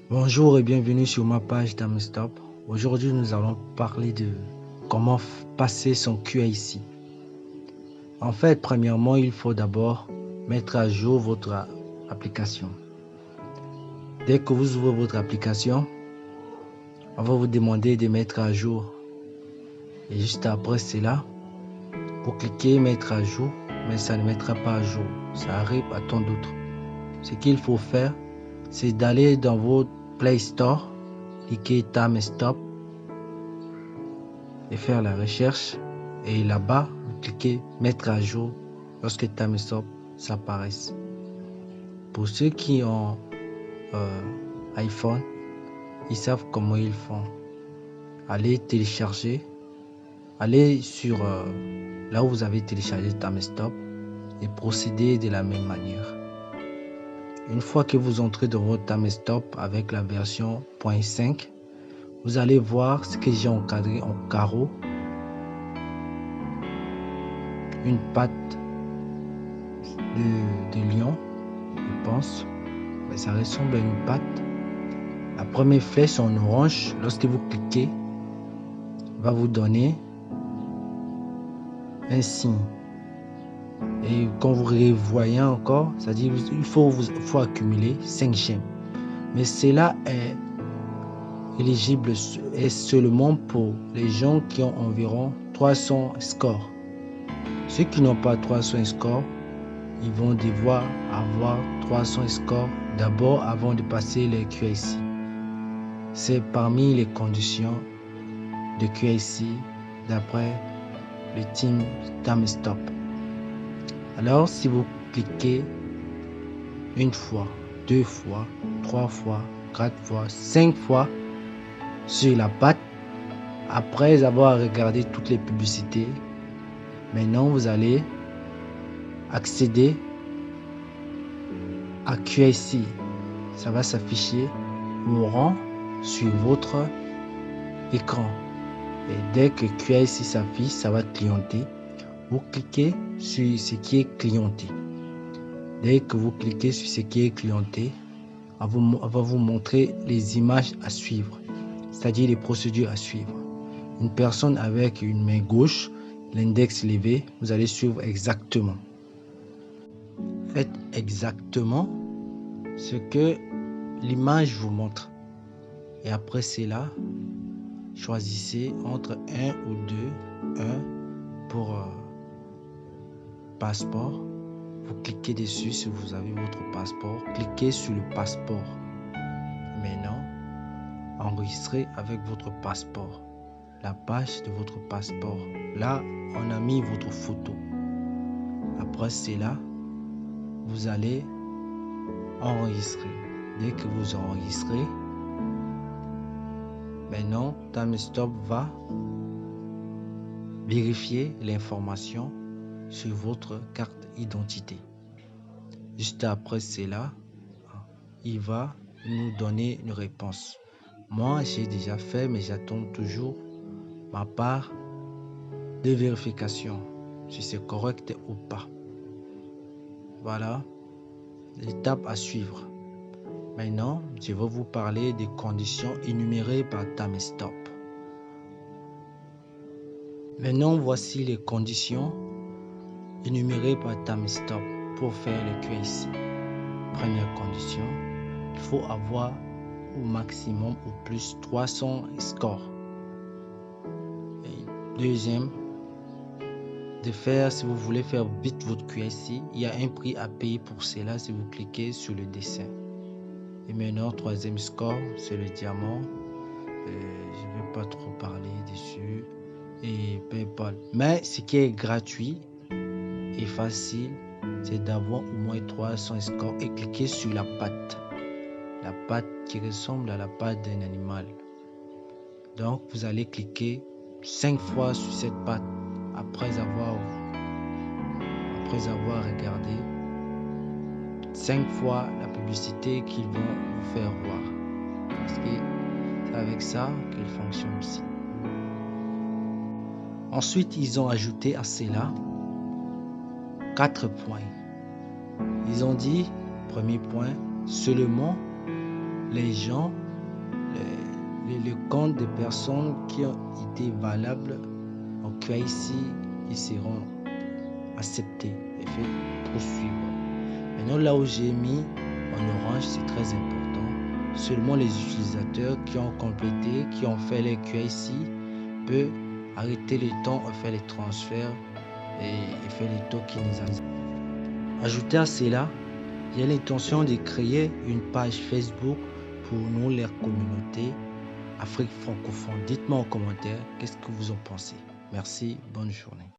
Bonjour et bienvenue sur ma page TimeStop. Aujourd'hui, nous allons parler de comment passer son QIC. En fait, premièrement, il faut d'abord mettre à jour votre application. Dès que vous ouvrez votre application, on va vous demander de mettre à jour. Et juste après cela, vous cliquez mettre à jour, mais ça ne mettra pas à jour. Ça arrive à tant d'autres. Ce qu'il faut faire, c'est d'aller dans votre Play Store, cliquer TimeStop et faire la recherche. Et là-bas, vous cliquez mettre à jour lorsque TimeStop s'apparaisse. Pour ceux qui ont iPhone, ils savent comment ils font. Allez télécharger, allez sur là où vous avez téléchargé TimeStop et procédez de la même manière. Une fois que vous entrez dans votre TimeStop avec la version 0.5, vous allez voir ce que j'ai encadré en carreau, une patte de lion, je pense, mais ça ressemble à une patte. La première flèche en orange, lorsque vous cliquez, va vous donner un signe. Et quand vous revoyez encore, c'est-à-dire il faut accumuler 5 gemmes. Mais cela est éligible et seulement pour les gens qui ont environ 300 scores. Ceux qui n'ont pas 300 scores, ils vont devoir avoir 300 scores d'abord avant de passer les QIC. C'est parmi les conditions de QIC d'après le team TimeStop. Alors, si vous cliquez une fois, 2 fois, 3 fois, 4 fois, 5 fois sur la patte, après avoir regardé toutes les publicités, maintenant vous allez accéder à QIC. Ça va s'afficher mourant sur votre écran. Et dès que QIC s'affiche, ça va cliquer. Vous cliquez sur ce qui est clienté. Dès que vous cliquez sur ce qui est clienté, on va vous montrer les images à suivre, c'est-à-dire les procédures à suivre. Une personne avec une main gauche, l'index levé, vous allez suivre exactement. Faites exactement ce que l'image vous montre. Et après cela, choisissez entre 1 ou 2, 1 pour passeport. Vous cliquez dessus si vous avez votre passeport. Cliquez sur le passeport. Maintenant, enregistrez avec votre passeport. La page de votre passeport. Là, on a mis votre photo. Après cela, vous allez enregistrer. Dès que vous enregistrez, maintenant, TimeStop va vérifier l'information sur votre carte d'identité. Juste après cela, il va nous donner une réponse. Moi, j'ai déjà fait, mais j'attends toujours ma part de vérification, si c'est correct ou pas. Voilà l'étape à suivre. Maintenant, je vais vous parler des conditions énumérées par TimeStop. Maintenant, voici les conditions énumérées par TimeStop pour faire le QIC. Première condition, il faut avoir au maximum ou plus 300 scores. Et deuxième, si vous voulez faire vite votre QIC, il y a un prix à payer pour cela si vous cliquez sur le dessin. Et maintenant, troisième score, c'est le diamant. Je ne vais pas trop parler dessus. Et PayPal. Mais ce qui est gratuit et facile, c'est d'avoir au moins 300 scores et cliquer sur la patte. La patte qui ressemble à la patte d'un animal. Donc, vous allez cliquer 5 fois sur cette patte après avoir regardé 5 fois la publicité qu'ils vont vous faire voir. Parce que c'est avec ça qu'il fonctionne aussi. Ensuite, ils ont ajouté à cela 4 points. Ils ont dit, premier point, seulement les gens, le compte des personnes qui ont été valables en QIC, ils seront acceptés et fait poursuivre. Maintenant, là où j'ai mis en orange, c'est très important. Seulement les utilisateurs qui ont complété, qui ont fait les QIC, peuvent arrêter le temps et faire les transferts et faire les tokenisations. Ajouter à cela, j'ai l'intention de créer une page Facebook pour nous, les communautés Afrique francophone. Dites-moi en commentaire qu'est-ce que vous en pensez. Merci, bonne journée.